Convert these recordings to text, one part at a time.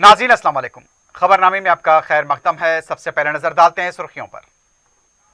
नाज़रीन अस्सलाम वालेकुम। खबरनामे में आपका खैर मकदम है। सबसे पहले नजर डालते हैं सुर्खियों पर।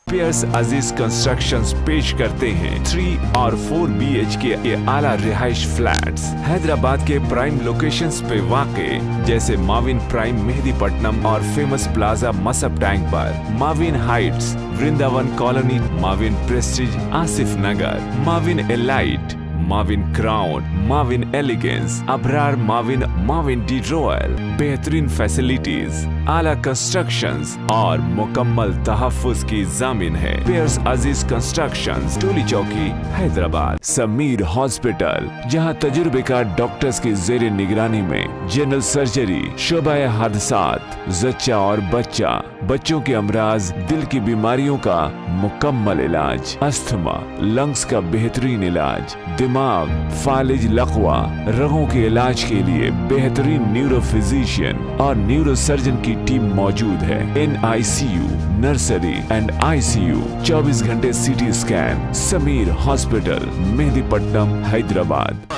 पियर्स अजीज कंस्ट्रक्शंस पेश करते हैं 3 और 4 BHK के आला रिहाइश फ्लैट्स हैदराबाद के प्राइम लोकेशंस पे वाक़े जैसे माविन प्राइम मेहदीपट्टनम और फेमस प्लाजा मसब टैंक पर, Mavin heights Vrindavan colony, Mavin prestige Asif Nagar, Mavin elite, Mavin crown, Mavin elegance, Abrar Mavin, Mavin de royal, बेहतरीन फैसिलिटीज, आला कंस्ट्रक्शंस और मुकम्मल तहफ्फुज की जामिन है। पियर्स अजीज कंस्ट्रक्शंस, टोली चौकी, हैदराबाद। समीर हॉस्पिटल, जहां तजुर्बेकार डॉक्टर्स की जेर निगरानी में जनरल सर्जरी, शोबाए हादसात, जच्चा और बच्चा, बच्चों के अमराज, दिल की बीमारियों का मुकम्मल इलाज, अस्थमा, लंग्स का बेहतरीन इलाज, दिमाग, फालिज, लकवा, रगों के इलाज के लिए बेहतरीन न्यूरो फिजिशियन और न्यूरो सर्जन की टीम मौजूद है। NICU, नर्सरी एंड ICU, 24 घंटे CT scan. Sameer hospital, Mehdipatnam, Hyderabad.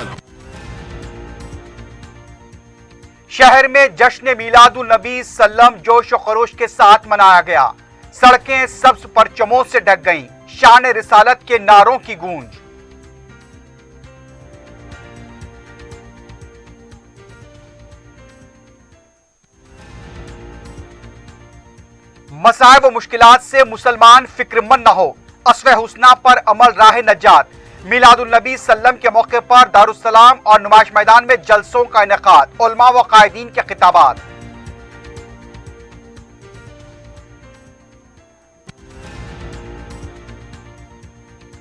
शहर में जश्न मीलादुन नबी सल्लम जोश व खरोश के साथ मनाया गया। सड़कें सब्ज परचमों से ढक गईं। शान रिसालत के नारों की गूंज। मसाइब व मुश्किलात से मुसलमान फिक्रमंद न हो, अस्वे हुस्ना पर अमल राह नजात। मीलादुन नबी सल्लम के मौके पर दारुस्सलाम और नुमाइश मैदान में जलसों का इनेकाद, उलमा व कायदीन के खिताबात।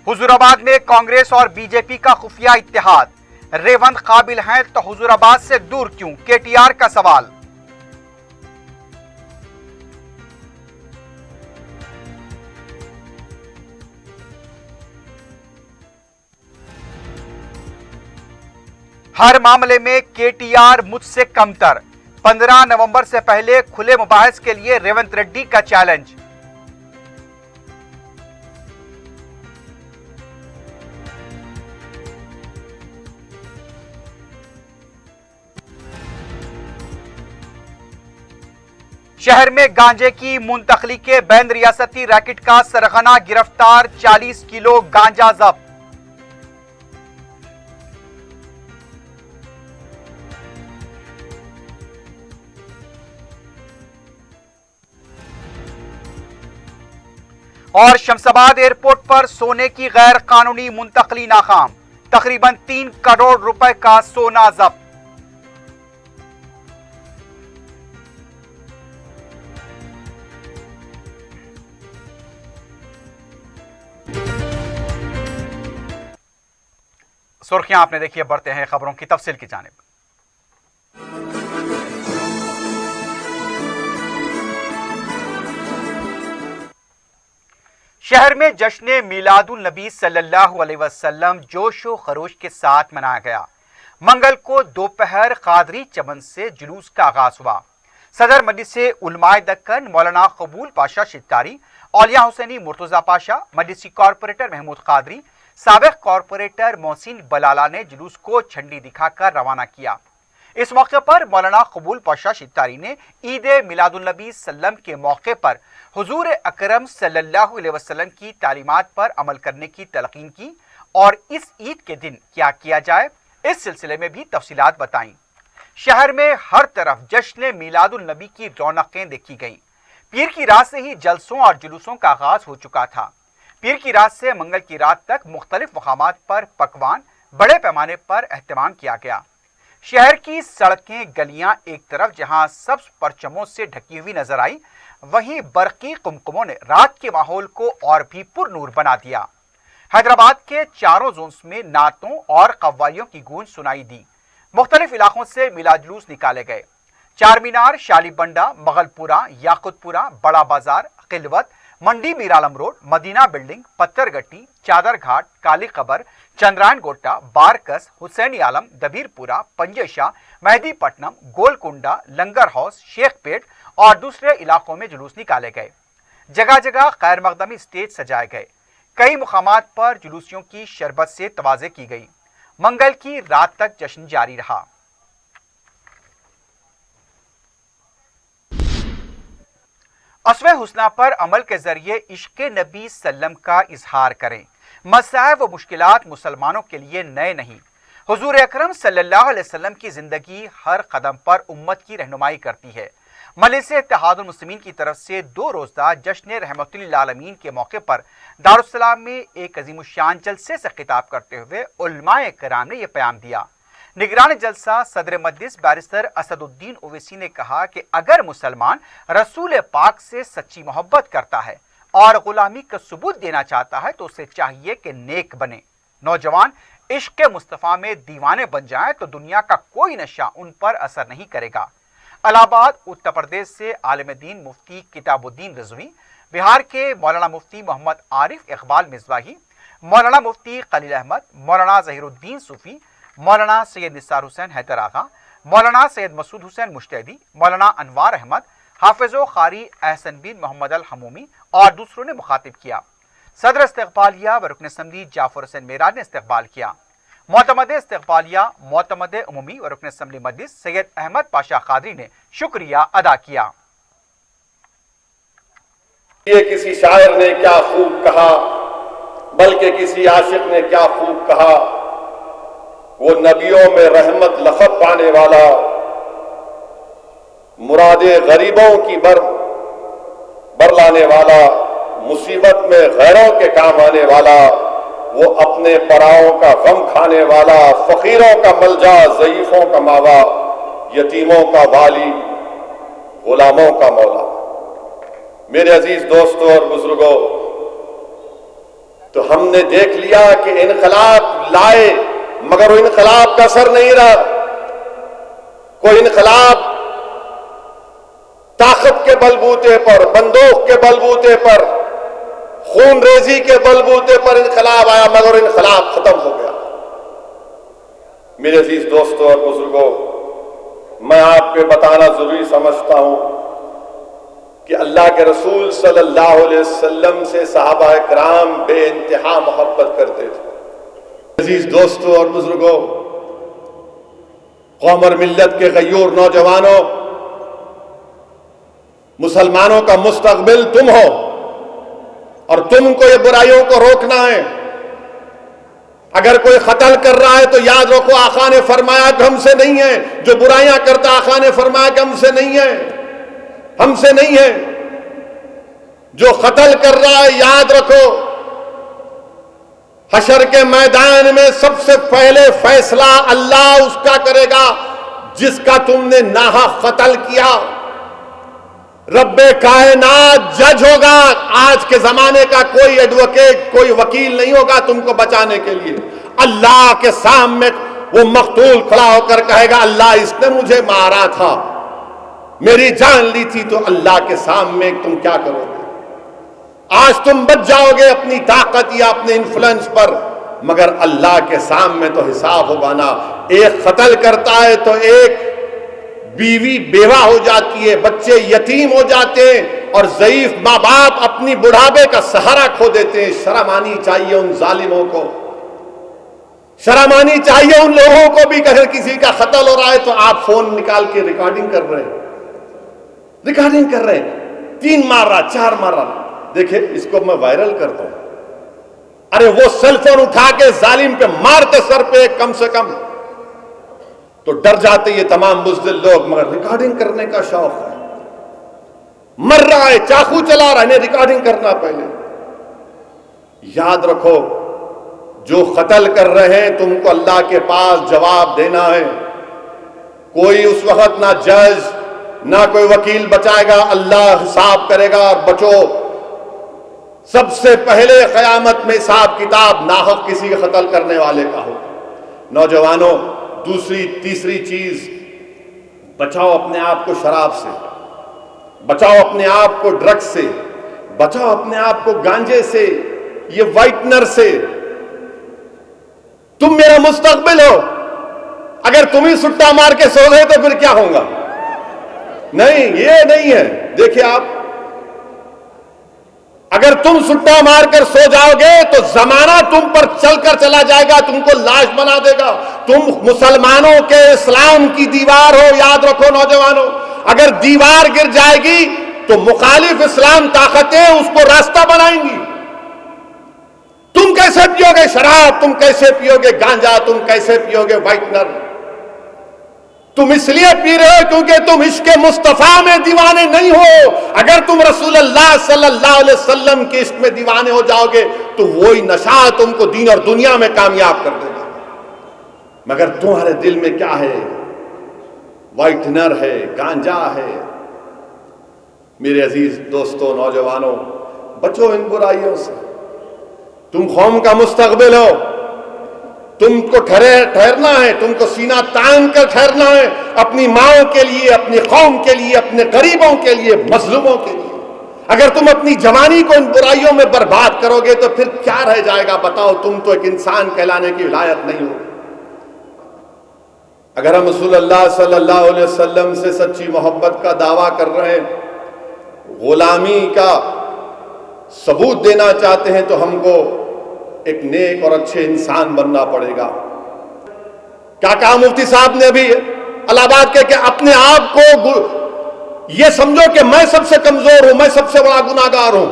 हुजूराबाद में कांग्रेस और बीजेपी का खुफिया इत्तेहाद। रेवंत काबिल हैं तो हुजूराबाद से दूर क्यों, KTR का सवाल। हर मामले में KTR मुझसे कमतर। 15 नवंबर से पहले खुले मुबाहिस के लिए रेवंत रेड्डी का चैलेंज। शहर में गांजे की मुंतकली के बैन रियासती रैकेट का सरगना गिरफ्तार। 40 किलो गांजा जब्त। और शमशाबाद एयरपोर्ट पर सोने की गैर कानूनी मुंतकली नाकाम। तकरीबन 3 करोड़ रुपए का सोना जब्त। सुर्खियां आपने देखी, बढ़ते हैं खबरों की तफसील की जानिब। शहर में जश्न मीलादुन नबी सल्लल्लाहु अलैहि वसल्लम जोश व खरोश के साथ मनाया गया। मंगल को दोपहर कादरी चमन से जुलूस का आगाज हुआ। सदर मजलिस उलमाए दक्कन मौलाना कबूल पाशा शित्तारी, औलिया हुसैनी मुर्तजा पाशा, मजलिसी कॉरपोरेटर महमूद कादरी, साबिक कॉरपोरेटर मोहसिन बलाला ने जुलूस को झंडी दिखाकर रवाना किया। इस मौके पर मौलाना कबूल पाशा शित्तारी ने ईद मिलादुन नबी सल्लम के मौके पर हुजूर अकरम सल्लल्लाहु अलैहि वसल्लम की तालीमात पर अमल करने की तलकीन की और इस ईद के दिन क्या किया जाए, इस सिलसिले में भी तफसीलात बताईं। शहर में हर तरफ जश्न मिलादुन नबी की रौनकें देखी गईं। पीर की रात से ही जलसों और जुलूसों का आगाज हो चुका था। पीर की रात से मंगल की रात तक मुख्तलिफ मकामात पर पकवान बड़े पैमाने पर एहतमाम किया गया। शहर की सड़कें गलियां एक तरफ जहां सब्ज परचमों से ढकी हुई नजर आई, वहीं बरकी कुमकुमों ने रात के माहौल को और भी पुरनूर बना दिया। हैदराबाद के चारों जोन्स में नातों और कव्वालियों की गूंज सुनाई दी। मुख्तलिफ इलाकों से मिलाद जुलूस निकाले गए। चार मीनार, Shalibanda, मगलपुरा, Yakutpura, Bada Bazaar, Khilwat, Mandi Miralam road, Madina building, Pathargatti, Chadar Ghat, Kali Kabar, Chandrayangutta, Barkas, Hussaini Alam, Dabeerpura, Panjesha, Mehdipatnam, Golconda, Langar house, Shaikpet और दूसरे इलाकों में जुलूस निकाले गए। जगह जगह खैर मकदमी स्टेज सजाए गए। कई मुकामात पर जुलूसियों की शरबत से तवाज़े की गई। मंगल की रात तक जश्न जारी रहा। اسوہ حسنہ پر عمل کے ذریعے عشق نبی سلم کا اظہار کریں۔ مصائب و مشکلات مسلمانوں کے لیے نئے نہیں۔ حضور اکرم صلی اللہ علیہ وسلم کی زندگی ہر قدم پر امت کی رہنمائی کرتی ہے۔ مجلس اتحاد المسلمین کی طرف سے 2 روزہ جشن رحمت للعالمین کے موقع پر دارالسلام میں ایک عظیم الشان جلسے سے خطاب کرتے ہوئے علماء کرام نے یہ پیام دیا۔ نگران جلسہ صدر مجلس بیرسٹر اسد الدین اویسی نے کہا کہ اگر مسلمان رسول پاک سے سچی محبت کرتا ہے اور غلامی کا ثبوت دینا چاہتا ہے تو اسے چاہیے کہ نیک بنے۔ نوجوان عشق مصطفیٰ میں دیوانے بن جائیں تو دنیا کا کوئی نشہ ان پر اثر نہیں کرے گا۔ الہ آباد اتر پردیش سے عالم دین مفتی کتاب الدین رضوی، بہار کے مولانا مفتی محمد عارف اقبال مصباحی، مولانا مفتی خلیل احمد، مولانا ظہیر الدین صوفی، مولانا سید نثار حسین حیدر آغا، مولانا سید مسعود حسین مشتیدی، مولانا انوار احمد، حافظ و قاری احسن بن محمد الحمومی اور دوسروں نے مخاطب کیا۔ صدر استقبالیہ و رکن اسمبلی جعفر حسین معراج نے استقبال کیا۔ معتمد استقبالیہ معتمد عمومی و رکن اسمبلی مجلس سید احمد پاشا قادری نے شکریہ ادا کیا۔ یہ کسی شاعر نے کیا خوب کہا، بلکہ کسی عاشق نے کیا خوب کہا، وہ نبیوں میں رحمت لقب پانے والا، مراد غریبوں کی برلانے والا، مصیبت میں غیروں کے کام آنے والا، وہ اپنے پراؤں کا غم کھانے والا، فقیروں کا ملجا، ضعیفوں کا ماوا، یتیموں کا والی، غلاموں کا مولا۔ میرے عزیز دوستوں اور بزرگوں، تو ہم نے دیکھ لیا کہ انقلاب لائے مگر وہ انقلاب کا اثر نہیں رہا۔ کوئی انقلاب طاقت کے بلبوتے پر، بندوق کے بلبوتے پر، خون ریزی کے بلبوتے پر انقلاب آیا مگر انقلاب ختم ہو گیا۔ میرے عزیز دوستوں اور بزرگوں، میں آپ کو بتانا ضروری سمجھتا ہوں کہ اللہ کے رسول صلی اللہ علیہ وسلم سے صحابہ کرام بے انتہا محبت کرتے تھے۔ عزیز دوستوں اور بزرگوں، قوم اور ملت کے غیور نوجوانوں، مسلمانوں کا مستقبل تم ہو اور تم کو یہ برائیوں کو روکنا ہے۔ اگر کوئی قتل کر رہا ہے تو یاد رکھو آقا نے فرمایا کہ ہم سے نہیں ہے، جو برائیاں کرتا آقا نے فرمایا کہ ہم سے نہیں ہے، ہم سے نہیں ہے۔ جو قتل کر رہا ہے یاد رکھو حشر کے میدان میں سب سے پہلے فیصلہ اللہ اس کا کرے گا جس کا تم نے ناحق قتل کیا۔ رب کائنات جج ہوگا۔ آج کے زمانے کا کوئی ایڈوکیٹ، کوئی وکیل نہیں ہوگا تم کو بچانے کے لیے۔ اللہ کے سامنے وہ مقتول کھڑا ہو کر کہے گا اللہ اس نے مجھے مارا تھا، میری جان لی تھی، تو اللہ کے سامنے تم کیا کرو گے؟ آج تم بچ جاؤ گے اپنی طاقت یا اپنے انفلوئنس پر، مگر اللہ کے سامنے تو حساب ہوگا نا۔ ایک قتل کرتا ہے تو ایک بیوی بیوہ ہو جاتی ہے، بچے یتیم ہو جاتے ہیں، اور ضعیف ماں باپ اپنی بڑھاپے کا سہارا کھو دیتے ہیں۔ شرم آنی چاہیے ان ظالموں کو، شرم آنی چاہیے ان لوگوں کو بھی کہ اگر کسی کا قتل ہو رہا ہے تو آپ فون نکال کے ریکارڈنگ کر رہے ہیں، ریکارڈنگ کر رہے ہیں، 3 مار رہا، 4 مار رہا، دیکھیں اس کو میں وائرل کرتا ہوں۔ ارے وہ سیل فون اٹھا کے ظالم پہ مارتے سر پہ کم سے کم تو ڈر جاتے یہ تمام بزدل لوگ، مگر ریکارڈنگ کرنے کا شوق ہے۔ مر رہا ہے، چاقو چلا رہا ہے، انہیں ریکارڈنگ کرنا پہلے۔ یاد رکھو جو قتل کر رہے ہیں تم کو اللہ کے پاس جواب دینا ہے۔ کوئی اس وقت نہ جج نہ کوئی وکیل بچائے گا، اللہ حساب کرے گا۔ اور بچو، سب سے پہلے قیامت میں حساب کتاب ناحق کسی کے قتل کرنے والے کا ہو۔ نوجوانوں، تیسری چیز، بچاؤ اپنے آپ کو شراب سے، بچاؤ اپنے آپ کو ڈرگ سے، بچاؤ اپنے آپ کو گانجے سے، یہ وائٹنر سے۔ تم میرا مستقبل ہو، اگر تم ہی سٹا مار کے سو گئے تو پھر کیا ہوگا؟ نہیں، یہ نہیں ہے۔ دیکھیں آپ، اگر تم سٹا مار کر سو جاؤ گے تو زمانہ تم پر چل کر چلا جائے گا، تم کو لاش بنا دے گا۔ تم مسلمانوں کے اسلام کی دیوار ہو، یاد رکھو نوجوانوں، اگر دیوار گر جائے گی تو مخالف اسلام طاقتیں اس کو راستہ بنائیں گی. تم کیسے پیو گے شراب, تم کیسے پیو گے گانجا, تم کیسے پیو گے وائٹنر؟ تم اس لیے پی رہے ہو کیونکہ تم عشق مصطفیٰ میں دیوانے نہیں ہو. اگر تم رسول اللہ صلی اللہ علیہ وسلم کے عشق میں دیوانے ہو جاؤ گے تو وہی نشہ تم کو دین اور دنیا میں کامیاب کر دے گا. مگر تمہارے دل میں کیا ہے؟ وائٹنر ہے, گانجا ہے. میرے عزیز دوستوں, نوجوانوں, بچو ان برائیوں سے. تم قوم کا مستقبل ہو, تم کو ٹھہرنا ہے, تم کو سینہ تان کر ٹھہرنا ہے اپنی ماؤں کے لیے, اپنی قوم کے لیے, اپنے غریبوں کے لیے, مظلوموں کے لیے. اگر تم اپنی جوانی کو ان برائیوں میں برباد کرو گے تو پھر کیا رہ جائے گا؟ بتاؤ. تم تو ایک انسان کہلانے کی لائق نہیں ہو. اگر ہم رسول اللہ صلی اللہ علیہ وسلم سے سچی محبت کا دعویٰ کر رہے ہیں, غلامی کا ثبوت دینا چاہتے ہیں, تو ہم کو ایک نیک اور اچھے انسان بننا پڑے گا. کیا کہا مفتی صاحب نے ابھی الہ آباد کے کہ اپنے آپ کو یہ سمجھو کہ میں سب سے کمزور ہوں, میں سب سے بڑا گناہگار ہوں.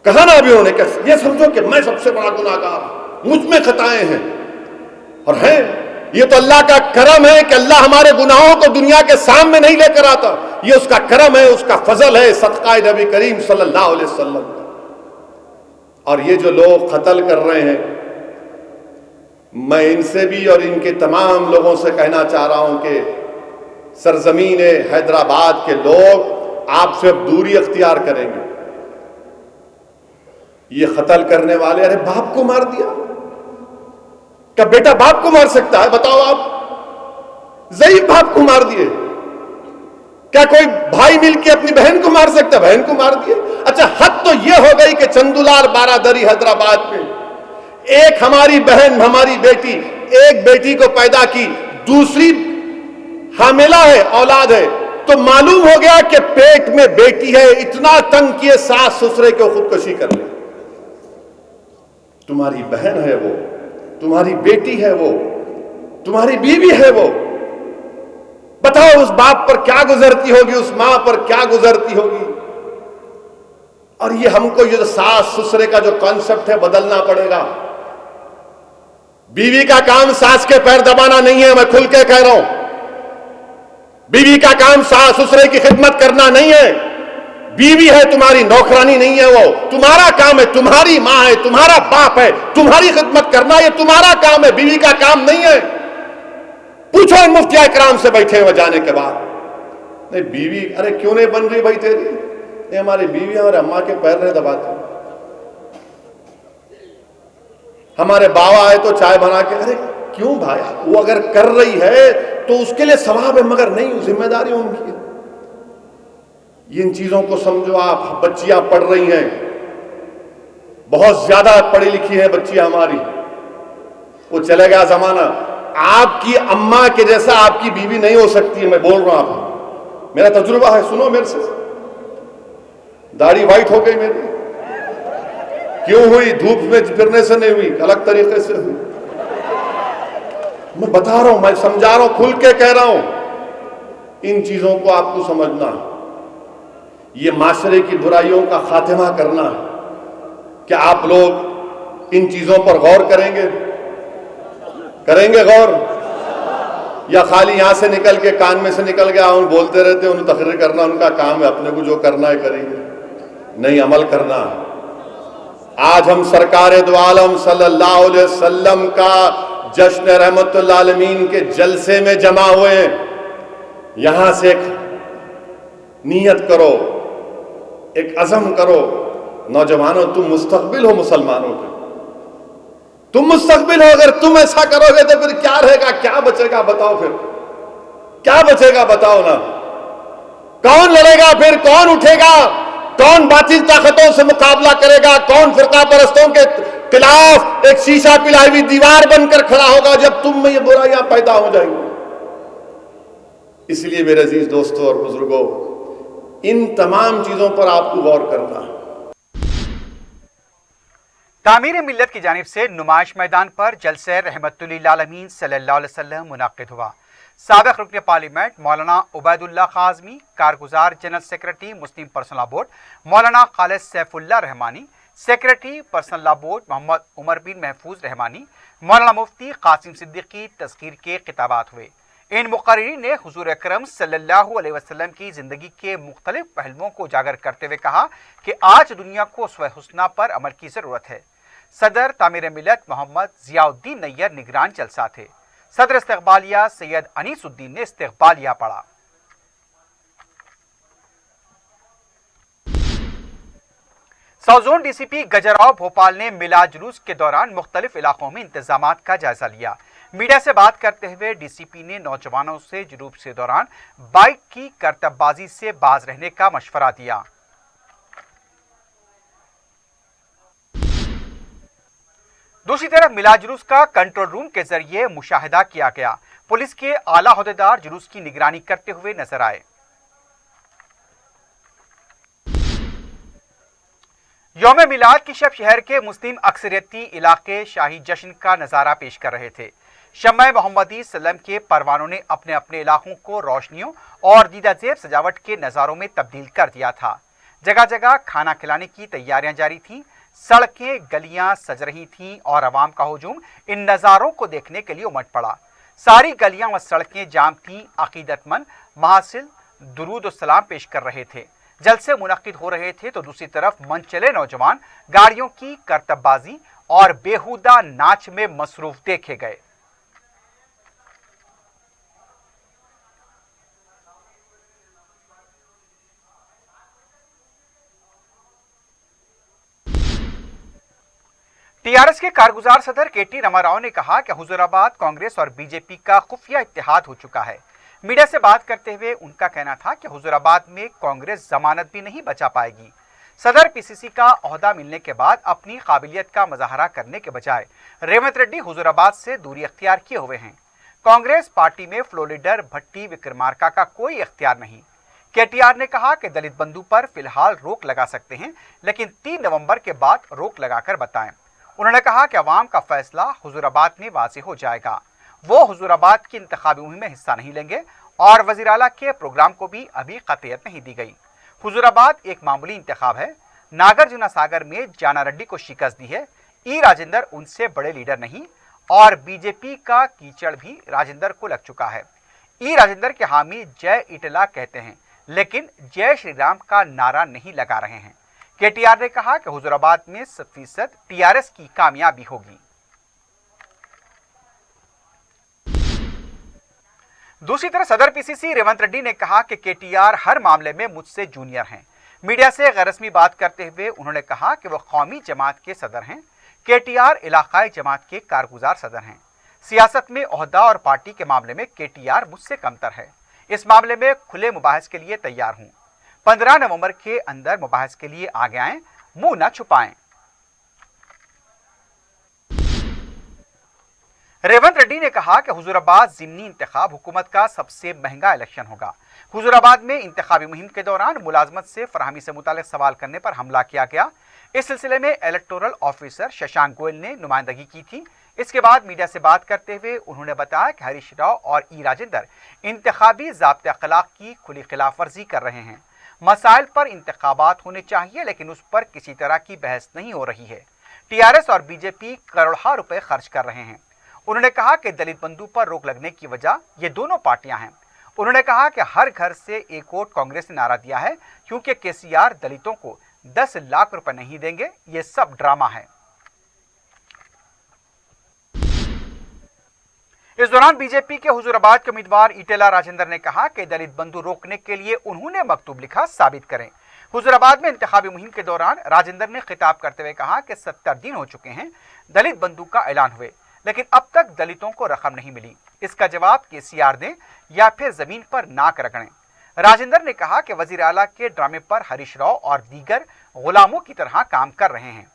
کہا نا ابھی انہوں نے کہ یہ سمجھو کہ میں سب سے بڑا گناہگار ہوں, مجھ میں خطائیں ہیں. اور ہیں, یہ تو اللہ کا کرم ہے کہ اللہ ہمارے گناہوں کو دنیا کے سامنے نہیں لے کر آتا. یہ اس کا کرم ہے, اس کا فضل ہے, صدقہ نبی کریم صلی اللہ علیہ وسلم. اور یہ جو لوگ قتل کر رہے ہیں, میں ان سے بھی اور ان کے تمام لوگوں سے کہنا چاہ رہا ہوں کہ سرزمین حیدرآباد کے لوگ آپ سے اب دوری اختیار کریں گے. یہ قتل کرنے والے, ارے باپ کو مار دیا, کیا بیٹا باپ کو مار سکتا ہے؟ بتاؤ آپ. ضعیف باپ کو مار دیے. کیا کوئی بھائی مل کے اپنی بہن کو مار سکتا ہے؟ بہن کو مار دیے. اچھا, حد تو یہ ہو گئی کہ چندولار بارادری حیدرآباد میں ایک ہماری بہن, ہماری بیٹی, ایک بیٹی کو پیدا کی, دوسری حاملہ ہے, اولاد ہے, تو معلوم ہو گیا کہ پیٹ میں بیٹی ہے. اتنا تنگ کیے ساس سسرے کو خودکشی کر لی. تمہاری بہن ہے وہ, تمہاری بیٹی ہے وہ, تمہاری بیوی ہے وہ. بتاؤ اس باپ پر کیا گزرتی ہوگی, اس ماں پر کیا گزرتی ہوگی. اور یہ ہم کو یہ ساس سسرے کا جو کانسیپٹ ہے بدلنا پڑے گا. بیوی کا کام ساس کے پیر دبانا نہیں ہے, میں کھل کے کہہ رہا ہوں. بیوی کا کام ساس سسرے کی خدمت کرنا نہیں ہے. بیوی ہے, تمہاری نوکرانی نہیں ہے وہ, تمہارا کام ہے, تمہاری ماں ہے, تمہارا باپ ہے, تمہاری خدمت کرنا یہ تمہارا کام ہے, بیوی کا کام نہیں ہے. پوچھو ان مفتی اکرام سے بیٹھے ہوئے جانے کے بعد, نہیں بیوی, ارے کیوں نہیں بن رہی بھائی تیری؟ نہیں, ہماری بیوی ہمارے اماں کے پیر نہیں دباتے. ہمارے باوا آئے تو چائے بنا کے, ارے کیوں بھائی, وہ اگر کر رہی ہے تو اس کے لیے ثواب ہے, مگر نہیں, ذمہ داری ان کی. ان چیزوں کو سمجھو آپ. بچیاں پڑھ رہی ہیں, بہت زیادہ پڑھی لکھی ہیں بچیاں ہماری. وہ چلے گیا زمانہ. آپ کی اماں کے جیسا آپ کی بیوی نہیں ہو سکتی ہے, میں بول رہا ہوں آپ, میرا تجربہ ہے, سنو میرے سے. داڑھی وائٹ ہو گئی میری, کیوں ہوئی؟ دھوپ میں پھرنے سے نہیں ہوئی, الگ طریقے سے ہوئی. میں بتا رہا ہوں, میں سمجھا رہا ہوں, کھل کے کہہ رہا ہوں. ان چیزوں کو آپ کو سمجھنا ہے. یہ معاشرے کی برائیوں کا خاتمہ کرنا ہے. کیا آپ لوگ ان چیزوں پر غور کریں گے؟ کریں گے غور؟ یا خالی یہاں سے نکل کے کان میں سے نکل گیا ان بولتے رہتے, انہیں تقریر کرنا ان کا کام ہے, اپنے کو جو کرنا ہے کریں گے؟ نہیں, عمل کرنا ہے. آج ہم سرکار دو عالم صلی اللہ علیہ وسلم کا جشن رحمت اللہ عالمین کے جلسے میں جمع ہوئے ہیں. یہاں سے ایک نیت کرو, ایک عزم کرو. نوجوانوں, تم مستقبل ہو مسلمانوں کے, تم مستقبل ہو. اگر تم ایسا کرو گے تو پھر کیا رہے گا, کیا بچے گا؟ بتاؤ پھر کیا بچے گا؟ بتاؤ نا. کون لڑے گا پھر؟ کون اٹھے گا؟ کون باطل طاقتوں سے مقابلہ کرے گا؟ کون فرقہ پرستوں کے خلاف ایک شیشہ پلائی ہوئی دیوار بن کر کھڑا ہوگا جب تم میں یہ برائیاں پیدا ہو جائیں گی؟ اس لیے میرے عزیز دوستوں اور بزرگوں, ان تمام چیزوں پر آپ کو غور کرنا ہے. तामीर मिल्लत की जानिब से नुमाइश मैदान पर जलसे रहमतुल्लिल आलमीन सल्लल्लाहु अलैहि वसल्लम मुनाकिद हुआ। साबिक रुकन पार्लियामेंट मौलाना उबैदुल्लाह खाज़मी, कारगुजार general secretary Muslim personal law board Maulana Khalid Saifullah Rahmani, secretary personal law board Mohammad Umar bin Mahfooz Rahmani, मौलाना मुफ्ती कासिम सिद्दीकी तस्कीर के खिताबात हुए। इन मुक़र्रिरीन ने हुज़ूर अकरम सल्लल्लाहु अलैहि वसल्लम की ज़िंदगी के मुख्तलिफ पहलुओं को उजागर करते हुए कहा कि आज दुनिया को उसवे हुस्ना पर अमल की ज़रूरत है। सदर तामीर मिल्लत मोहम्मद ज़ियाउद्दीन नैयर निगरान जलसा थे। सदर इस्तक़बालिया सैयद अनीसुद्दीन ने इस्तक़बालिया पढ़ा। South zone DCP Gajrao Bhopal ने मिलाद जुलूस के दौरान मुख्तलिफ इलाकों में इंतजामात का जायजा लिया। मीडिया से बात करते हुए डीसीपी ने नौजवानों से जुलूस के दौरान बाइक की करतबबाजी से बाज रहने का मशवरा दिया। दूसरी तरफ मिलाद जुलूस का कंट्रोल रूम के जरिए मुशाहिदा किया गया। पुलिस के आला ओहदेदार जुलूस की निगरानी करते हुए नजर आए। यौम मिलाद की शब शहर के मुस्लिम अक्सरियती इलाके शाही जश्न का नजारा पेश कर रहे थे। शम्मा मोहम्मदी सल्लम के परवानों ने अपने अपने इलाकों को रोशनियों और दीदाजेब सजावट के नज़ारों में तब्दील कर दिया था। जगह जगह खाना खिलाने की तैयारियां जारी थीं, सड़कें गलियां सज रही थीं और अवाम का हुजूम इन नज़ारों को देखने के लिए उमड़ पड़ा। सारी गलियां व सड़कें जाम थीं। अकीदतमंद महासिल दुरूद और सलाम पेश कर रहे थे। जलसे मुनक्किद हो रहे थे तो दूसरी तरफ मन चले नौजवान गाड़ियों की करतबबाजी और बेहुदा नाच में मसरूफ देखे गए। टीआरएस के कारगुजार सदर केटी रामाराव ने कहा कि हुजूराबाद कांग्रेस और बीजेपी का खुफिया इत्तेहाद हो चुका है। मीडिया से बात करते हुए उनका कहना था कि हुजूराबाद में कांग्रेस जमानत भी नहीं बचा पाएगी। सदर पीसीसी का ओहदा मिलने के बाद अपनी काबिलियत का मुजाहरा करने के बजाय रेवंत रेड्डी हुजूराबाद से दूरी अख्तियार किए हुए हैं। कांग्रेस पार्टी में फ्लोर लीडर भट्टी विक्रमार्का का कोई इख्तियार नहीं। केटीआर ने कहा कि दलित बंधु पर फिलहाल रोक लगा सकते हैं, लेकिन 3 नवंबर के बाद रोक लगाकर बताएं। उन्होंने कहा कि अवाम का फैसला हुजूराबाद में वाज़ेह हो जाएगा। वो हुजूराबाद की इंतखाबी मुहिम में हिस्सा नहीं लेंगे और वज़ीर आला के प्रोग्राम को भी अभी क़तईयत नहीं दी गई। हुजूराबाद एक मामूली इंतखाब है। नागार्जुन सागर में जाना रेड्डी को शिकस्त दी है। ई राजेंद्र उनसे बड़े लीडर नहीं और बीजेपी का कीचड़ भी राजेंद्र को लग चुका है। ई राजेंद्र के हामी जय इटला कहते हैं, लेकिन जय श्री राम का नारा नहीं लगा रहे हैं। केटीआर ने कहा कि हुजूराबाद में 100% टीआरएस की कामयाबी होगी। दूसरी तरफ सदर पीसीसी रेवंत रेड्डी ने कहा कि केटीआर हर मामले में मुझसे जूनियर हैं। मीडिया से गैर रस्मी बात करते हुए उन्होंने कहा कि वो कौमी जमात के सदर हैं। केटीआर इलाकाई जमात के कारगुजार सदर हैं। सियासत में ओहदा और पार्टी के मामले में केटीआर मुझसे कमतर है। इस मामले में खुले मुबाहिस के लिए तैयार हूं। 15 नवंबर के अंदर मुबाहिस के लिए आगे आएं, मुंह न छुपाएं। रेवंत रेड्डी ने कहा कि हुजूराबाद ज़िमनी इंतखाब हुकूमत का सबसे महंगा इलेक्शन होगा। हुजूराबाद में इंतखाबी मुहिम के दौरान मुलाजमत से फराहमी से मुतालिक सवाल करने पर हमला किया गया। इस सिलसिले में इलेक्टोरल ऑफिसर शशांक गोयल ने नुमाइंदगी की थी। इसके बाद मीडिया से बात करते हुए उन्होंने बताया कि हरीश राव और ई राजेंद्र इंतखाबी ज़ाब्ते अखलाक की खुली खिलाफ वर्जी कर रहे हैं। मसाइल पर इंतखाबात होने चाहिए, लेकिन उस पर किसी तरह की बहस नहीं हो रही है। टीआरएस और बीजेपी करोड़ों रुपए खर्च कर रहे हैं। उन्होंने कहा कि दलित बंधु पर रोक लगने की वजह ये दोनों पार्टियां हैं। उन्होंने कहा कि हर घर से एक वोट कांग्रेस ने नारा दिया है, क्योंकि केसीआर दलितों को 10 लाख रुपए नहीं देंगे। ये सब ड्रामा है। इस दौरान बीजेपी के हुजूराबाद के उम्मीदवार इटेला राजेंद्र ने कहा कि दलित बंधु रोकने के लिए उन्होंने मकतूब लिखा, साबित करें। हुजूराबाद में इंतखाबी मुहिम के दौरान राजेंद्र ने खिताब करते हुए कहा कि 70 दिन हो चुके हैं दलित बंधु का ऐलान हुए, लेकिन अब तक दलितों को रकम नहीं मिली। इसका जवाब केसीआर दें या फिर जमीन पर नाक रगड़ें। राजेंद्र ने कहा कि वजीर आला के ड्रामे पर हरीश राव और दीगर गुलामों की तरह काम कर रहे हैं।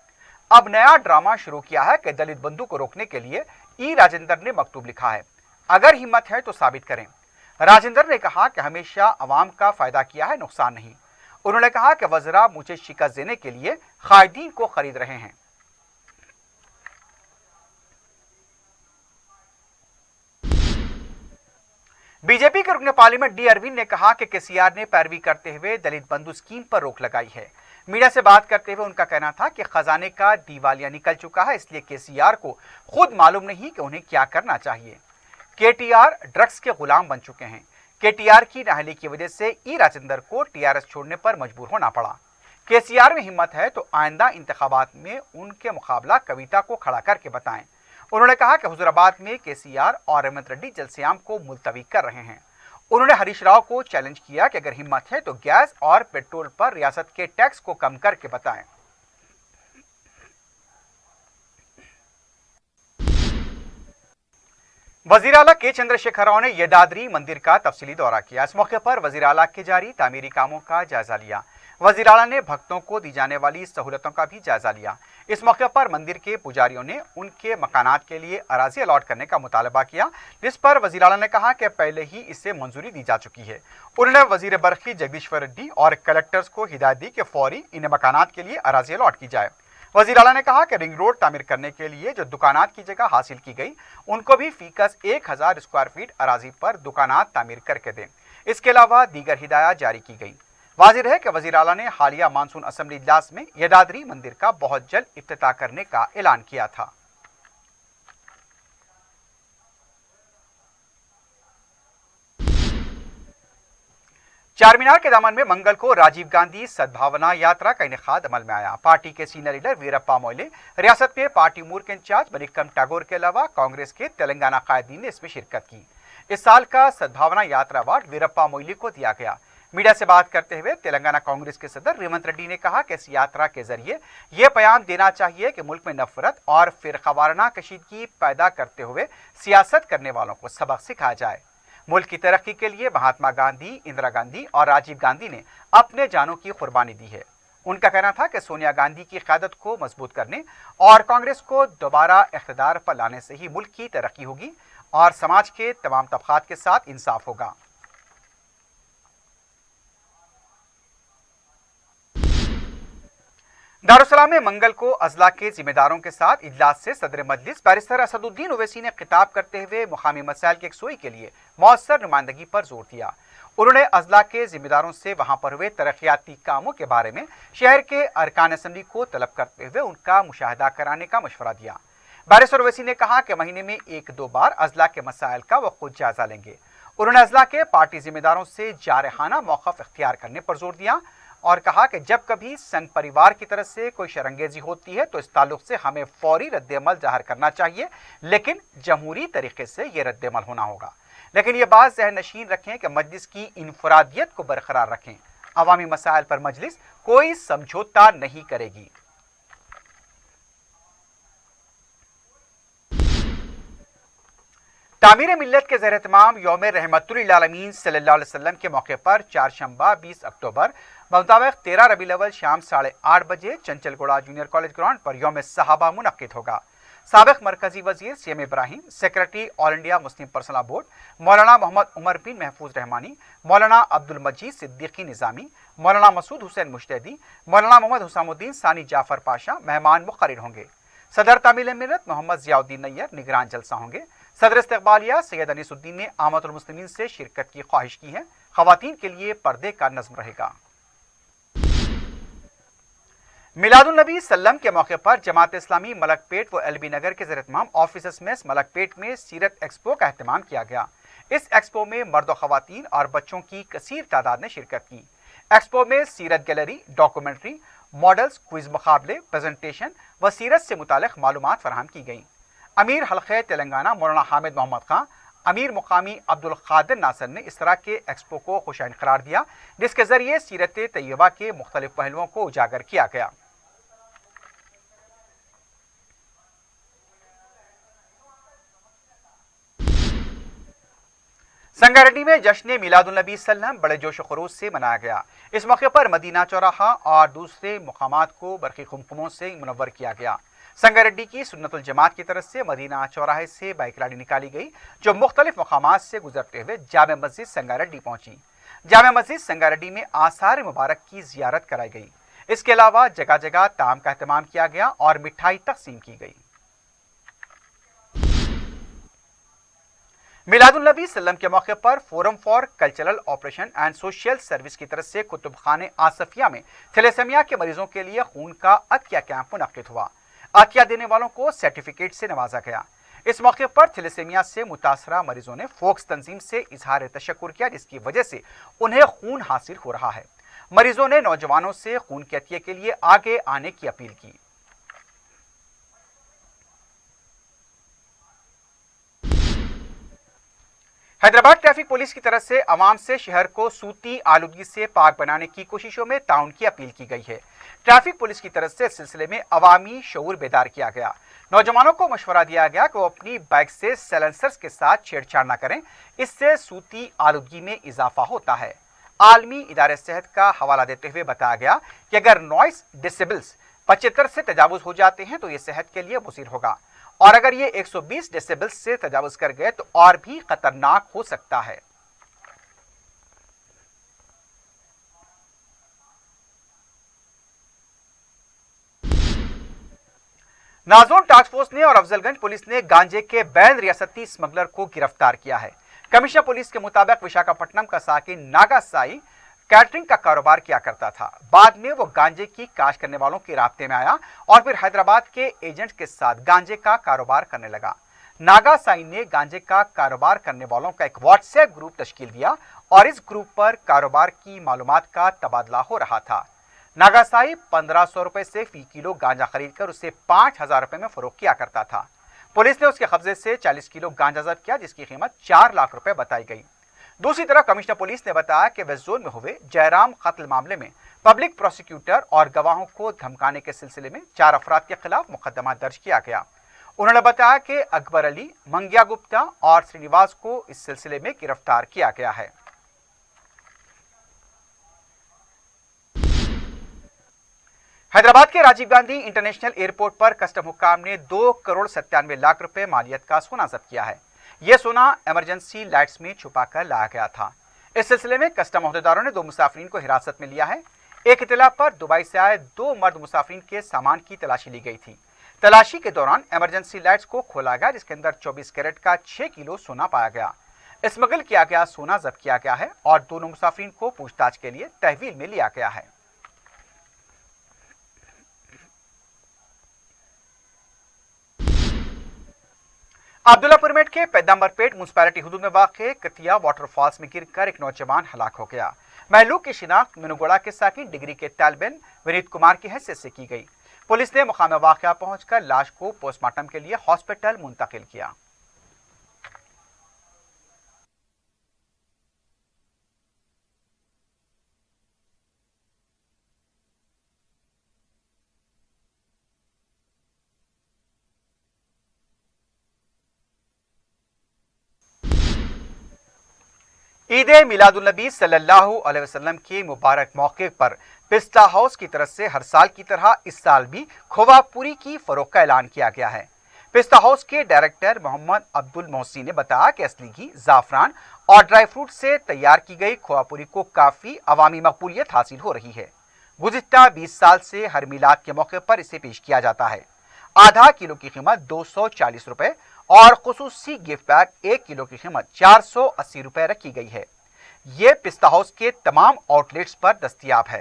अब नया ड्रामा शुरू किया है कि दलित बंधु को रोकने के लिए ई राजेंद्र ने मकतूब लिखा है। अगर हिम्मत है तो साबित करें। राजेंद्र ने कहा कि हमेशा अवाम का फायदा किया है, नुकसान नहीं। उन्होंने कहा कि वज़रा मुझे शिकस्त देने के लिए कायदीन को खरीद रहे हैं। बीजेपी के रुकन पार्लियामेंट डी अरविंद ने कहा कि केसीआर ने पैरवी करते हुए दलित बंधु स्कीम पर रोक लगाई है। मीडिया से बात करते हुए उनका कहना था कि खजाने का दिवालिया निकल चुका है, इसलिए केसीआर को खुद मालूम नहीं कि उन्हें क्या करना चाहिए। केटीआर ड्रग्स के गुलाम बन चुके हैं। केटीआर की नाअहली की वजह से ई राजेंद्र को टीआरएस छोड़ने पर मजबूर होना पड़ा। केसीआर में हिम्मत है तो आइंदा इंतखाबात में उनके मुकाबला कविता को खड़ा करके बताएं। उन्होंने कहा कि हुजूराबाद में केसीआर और रेवंत रेड्डी जलसेआम को मुलतवी कर रहे हैं। उन्होंने हरीश राव को चैलेंज किया कि अगर हिम्मत है तो गैस और पेट्रोल पर रियासत के टैक्स को कम करके बताएं। वजीर आला के चंद्रशेखर राव ने यदाद्री मंदिर का तफसीली दौरा किया। इस मौके पर वजीर आला के जारी तामीरी कामों का जायजा लिया। वजीर आला ने भक्तों को दी जाने वाली सहूलतों का भी जायजा लिया। इस मौके पर मंदिर के पुजारियों ने उनके मकानात के लिए अराजी अलॉट करने का मुतालबा किया, जिस पर वजीर आला ने कहा कि पहले ही इसे मंजूरी दी जा चुकी है। उन्होंने वजीर बरखी जगदीश्वर रेड्डी और कलेक्टर्स को हिदायत दी कि फौरी इन मकानात के लिए अराजी अलॉट की जाए। वजीर आला ने कहा कि रिंग रोड तामीर करने के लिए जो दुकानात की जगह हासिल की गई उनको भी फीकस 1000 स्क्वायर फीट अराजी पर दुकानात तामीर करके दें। इसके अलावा दीगर हिदायत जारी की गई। वाजिर है कि वजीर आला ने हालिया मानसून असेंबली इजलास में यदाद्री मंदिर का बहुत जल्द इफ्तिताह करने का ऐलान किया था। चारमीनार के दामन में मंगल को राजीव गांधी सद्भावना यात्रा का इनेकाद अमल में आया। पार्टी के सीनियर लीडर वीरप्पा मोइली, रियासत के पार्टी मूर के इंचार्ज मनिक्कम टैगोर के अलावा कांग्रेस के तेलंगाना कायदीन ने इसमें शिरकत की। इस साल का सद्भावना यात्रा अवार्ड वीरप्पा मोइली को दिया गया। मीडिया से बात करते हुए तेलंगाना कांग्रेस के सदर रेवंत रेड्डी ने कहा कि इस यात्रा के जरिए यह पैगाम देना चाहिए कि मुल्क में नफरत और फिरकावाराना कशीदगी पैदा करते हुए सियासत करने वालों को सबक सिखाया जाए। मुल्क की तरक्की के लिए महात्मा गांधी, इंदिरा गांधी और राजीव गांधी ने अपने जानों की कुर्बानी दी है। उनका कहना था कि सोनिया गांधी की क़यादत को मजबूत करने और कांग्रेस को दोबारा इख्तिदार पर लाने से ही मुल्क की तरक्की होगी और समाज के तमाम तबकात के साथ इंसाफ होगा। दारुसलाम में मंगल को अजला के जिम्मेदारों के साथ इजलास से सदर मजलिस बैरिस्टर असदुद्दीन ओवैसी ने खिताब करते हुए मुकामी मसाइल की यकसुई के लिए मौसर नुमाइंदगी पर जोर दिया। उन्होंने अजला के जिम्मेदारों से वहां पर हुए तरक्याती कामों के बारे में शहर के अरकान असम्बली को तलब करते हुए उनका मुशाहिदा कराने का मशवरा दिया। बैरिस्टर ओवैसी ने कहा कि महीने में 1-2 बार अजला के मसाइल का वो खुद जायजा लेंगे। उन्होंने अजला के पार्टी जिम्मेदारों से जारहाना मौक़िफ़ इख्तियार करने पर जोर दिया और कहा कि जब कभी संघ परिवार की तरफ से कोई शरंगेजी होती है तो इस ताल्लुक से हमें फौरी रद्द-ए-अमल ज़ाहिर करना चाहिए, लेकिन जमहूरी तरीके से ये रद्द-ए-अमल होना होगा। लेकिन ये बात ज़हन नशीन रखें कि मजलिस की इनफरादियत को बरकरार रखें। अवामी मसाइल पर मजलिस कोई समझौता नहीं करेगी। तामीर मिल्लत के ज़ेर-ए-तमाम यौम रहमतुल आलमीन सल्लल्लाहु अलैहि वसल्लम के मौके पर चारशंबा 20 अक्टूबर मुताबिक 13 रबीउल अव्वल शाम 8:30 बजे चंचलगुड़ा जूनियर कॉलेज ग्राउंड पर यौम सहाबा मुनक्किद होगा। साबिक मरकजी वजीर CM Ibrahim, secretary all India Muslim personal board मौलाना मोहम्मद उमर बिन महफूज रहमानी, मौलाना अब्दुल मजीद सिद्दीकी निज़ामी, मौलाना मसूद हुसैन मुश्तदी, मौलाना मोहम्मद हुसामुद्दीन सानी जाफर पाशा मेहमान मुक़र्रर होंगे। सदर तामीर मिल्लत मोहम्मद ज़ियाउद्दीन नैयर निगरान जलसा होंगे। सदर इस्तकबालिया सैयद अनीसुद्दीन ने आमतुल मुस्लिमीन से शिरकत की ख्वाहिश की है। ख़वातीन के लिए पर्दे का नज़्म रहेगा। मिलादुन नबी सल्लम के मौके पर जमात इस्लामी मलकपेट व एलबी नगर के ज़ेर-ए-तमाम ऑफिसर्स मेस मलकपेट में सीरत एक्सपो का एहतमाम किया गया। इस एक्सपो में मर्द व ख़वातीन और बच्चों की कसीर तादाद ने शिरकत की। एक्सपो में सीरत गैलरी, डॉक्यूमेंट्री, मॉडल्स, क्विज मुकाबले, प्रेजेंटेशन व सीरत से मुतालिक मालूमात फराहम की गई। अमीर हल्क़े तेलंगाना मौलाना हामिद मोहम्मद खान, अमीर मुकामी अब्दुल कादिर नासर ने इस तरह के एक्सपो को खुशाइन करार दिया, जिसके जरिए सीरत तैयबा के मुख्तलिफ पहलुओं को उजागर किया गया। संगारेड्डी में जश्न मिलादुन नबी सल्लम बड़े जोश खरूश से मनाया गया। इस मौके पर मदीना चौराहा और दूसरे मुकामात को बरक़ी कुमकुमों से मुनव्वर किया गया। संगारेड्डी की सुन्नतुल जमात की तरफ से मदीना चौराहे से बाइक रैली निकाली गई, जो मुख्तलिफ मुकामात से गुजरते हुए जामे मस्जिद संगारेड्डी पहुंची। जामे मस्जिद संगारेड्डी में आसार मुबारक की जियारत कराई गई। इसके अलावा जगह जगह ताम का एहतमाम किया गया और मिठाई तकसीम की गई। मिलादुन नबी सल्लम के मौके पर forum for cultural operation and social service की तरफ से कुतुब खाने आसफिया में थैलेसीमिया के मरीजों के लिए खून का अतिया कैंप मुनक्किद हुआ। अतिया देने वालों को सर्टिफिकेट से नवाजा गया। इस मौके पर थैलेसीमिया से मुतासरा मरीजों ने फोक्स तंजीम से इजहार तशक्कुर किया, जिसकी वजह से उन्हें खून हासिल हो रहा है। मरीजों ने नौजवानों से खून के अतिये के लिए आगे आने की अपील की। हैदराबाद ट्रैफिक पुलिस की तरफ से आवाम से शहर को सूती आलूदगी से पाक बनाने की कोशिशों में ताउन की अपील की गई है। ट्रैफिक पुलिस की तरफ से इस सिलसिले में अवामी शऊर बेदार किया गया। नौजवानों को मशवरा दिया गया कि वो अपनी बाइक से साइलेंसर्स के साथ छेड़छाड़ न करें, इससे सूती आलूदगी में इजाफा होता है। आलमी इदारे सेहत का हवाला देते हुए बताया गया कि अगर नॉइस डेसिबल्स 75 से तजावुज हो जाते हैं तो ये सेहत के लिए मुसीर होगा, और अगर ये 120 डेसिबल्स से तजावुज कर गए तो और भी खतरनाक हो सकता है। नाज़ोन टास्क फोर्स ने और अफजलगंज पुलिस ने गांजे के बैन रियासती स्मगलर को गिरफ्तार किया है। कमिश्नर पुलिस के मुताबिक विशाखापट्टनम का साकिन नागा साई कैटरिंग का कारोबार किया करता था। बाद में वो गांजे की काश्त करने वालों के राब्ते में आया और फिर हैदराबाद के एजेंट के साथ गांजे का कारोबार करने लगा। नागा साई ने गांजे का कारोबार करने वालों का एक व्हाट्सएप ग्रुप तश्कील दिया और इस ग्रुप पर कारोबार की मालूमात का तबादला हो रहा था। नागा साई 1500 रुपए से फी किलो गांजा खरीद कर उसे 5000 रुपए में फरोख्त किया करता था। पुलिस ने उसके कब्जे से 40 किलो गांजा जब्त किया, जिसकी कीमत 4 लाख रुपए बताई गई। दूसरी तरफ कमिश्नर पुलिस ने बताया कि वेस्ट जोन में हुए जयराम कत्ल मामले में पब्लिक प्रोसिक्यूटर और गवाहों को धमकाने के सिलसिले में 4 अफराद के खिलाफ मुकदमा दर्ज किया गया। उन्होंने बताया कि अकबर अली, मंगिया गुप्ता और श्रीनिवास को इस सिलसिले में गिरफ्तार किया गया है। हैदराबाद के राजीव गांधी इंटरनेशनल एयरपोर्ट पर कस्टम हुक्काम ने 2 करोड़ 97 लाख रुपए मालियत का सोना जब्त किया है। यह सोना इमरजेंसी लाइट्स में छुपाकर लाया गया था। इस सिलसिले में कस्टम अहदेदारों ने 2 मुसाफिरीन को हिरासत में लिया है। एक इतला पर दुबई से आए 2 मर्द मुसाफिरीन के सामान की तलाशी ली गई थी। तलाशी के दौरान इमरजेंसी लाइट्स को खोला गया, जिसके अंदर 24 कैरेट का 6 किलो सोना पाया गया। स्मगल किया गया सोना जब्त किया गया है और दोनों मुसाफिरीन को पूछताछ के लिए तहवील में लिया गया है। अब्दुल्लापुर मेट के पैगंबरपेट म्युनिसिपैलिटी हुदूद में वाक़े कतिया वाटरफॉल्स में गिरकर एक नौजवान हलाक हो गया। महलूक की शिनाख्त मिनुगोड़ा के साकिन डिग्री के तालिबिन विनीत कुमार की हैसियत से की गई। पुलिस ने मुकाम वाक़या पहुंचकर लाश को पोस्टमार्टम के लिए हॉस्पिटल मुंतकिल किया। ईद मिलादुन नबी सल्लल्लाहु अलैहि वसल्लम के मुबारक मौके पर पिस्ता हाउस की तरफ से हर साल की तरह इस साल भी खोवापुरी की फरोख्त का ऐलान किया गया है। पिस्ता हाउस के डायरेक्टर मोहम्मद अब्दुल मोहसिन ने बताया कि असली घी, जाफरान और ड्राई फ्रूट से तैयार की गई खोवापुरी को काफी अवामी मकबूलियत हासिल हो रही है। गुज़िश्ता 20 साल से हर मिलाद के मौके पर इसे पेश किया जाता है। आधा किलो की कीमत 240 रुपए और खुसूसी गिफ्ट बैग 1 किलो की कीमत 480 रुपए रखी गई है। ये पिस्ता हाउस के तमाम आउटलेट्स पर दस्तयाब है।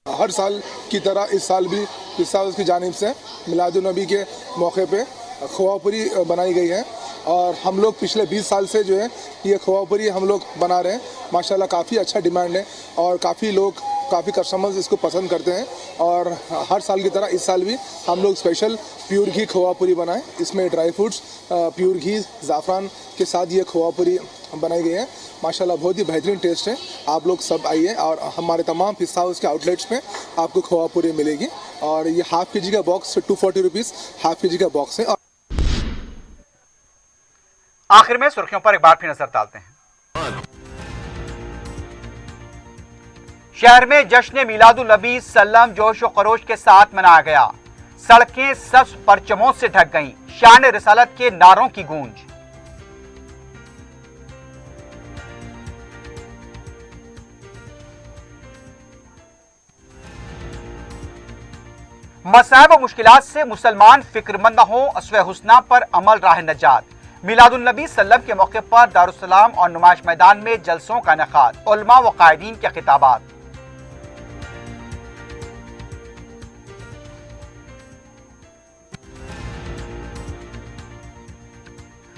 हर साल की तरह इस साल भी पिस्ता हाउस की जानिब से मिलादुन नबी के मौके पे खोवापुरी बनाई गई है और हम लोग पिछले 20 साल से जो है ये खोवापुरी हम लोग बना रहे हैं। माशाल्लाह काफ़ी अच्छा डिमांड है और काफ़ी कस्टमर्स इसको पसंद करते हैं और हर साल की तरह इस साल भी हम लोग स्पेशल प्योर घी खोवापुरी बनाएं। इसमें ड्राई फ्रूट्स, प्योर घी, ज़ाफ़रान के साथ ये खोवापुरी बनाई गई है। माशाल्लाह बहुत ही बेहतरीन टेस्ट है। आप लोग सब आइए और हमारे तमाम पिस्ता हाउस के आउटलेट्स में आपको खोवापुरी मिलेगी और ये हाफ के जी का बॉक्स 240 रुपीज़ हाफ के जी का बॉक्स है। आखिर में सुर्खियों पर एक बार फिर नजर डालते हैं। शहर में जश्न मिलादुन नबी सल्लम जोश व खरोश के साथ मनाया गया। सड़कें सब्ज परचमों से ढक गईं। शान रिसालत के नारों की गूंज। मसाइब व मुश्किलात से मुसलमान फिक्रमंद न हो, अस्वे हुस्ना पर अमल राह नजात। मिलादुन्नबी सल्लम के मौके पर दारुस्सलाम और नुमाइश मैदान में जलसों का इनेकाद, उलमा व कायदीन के खिताबात।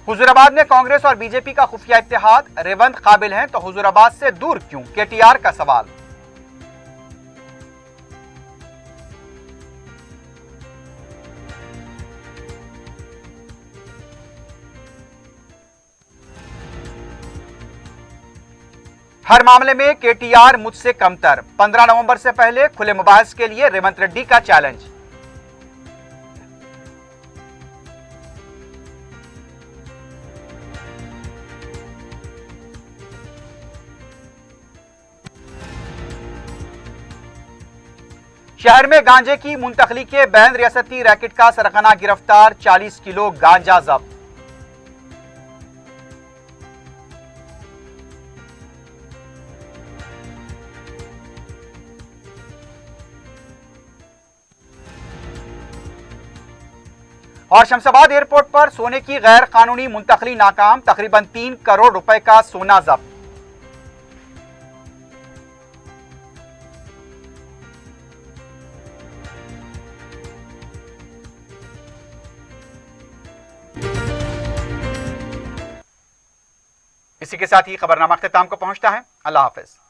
हुजूराबाद में कांग्रेस और बीजेपी का खुफिया इत्तेहाद, रेवंत काबिल हैं तो हुजूराबाद से दूर क्यों, केटीआर का सवाल। हर मामले में केटीआर मुझसे कमतर, 15 नवंबर से पहले खुले मुबाहिस के लिए रेवंत रेड्डी का चैलेंज। शहर में गांजे की मुंतकली के बैन रियासती रैकेट का सरगना गिरफ्तार, 40 किलो गांजा जब्त। और शमशाबाद एयरपोर्ट पर सोने की गैर कानूनी मुंतकली नाकाम, तकरीबन 3 करोड़ रुपए का सोना जब्त। इसी के साथ ही खबरनामा अख्ताम को पहुंचता है। अल्लाह हाफिज।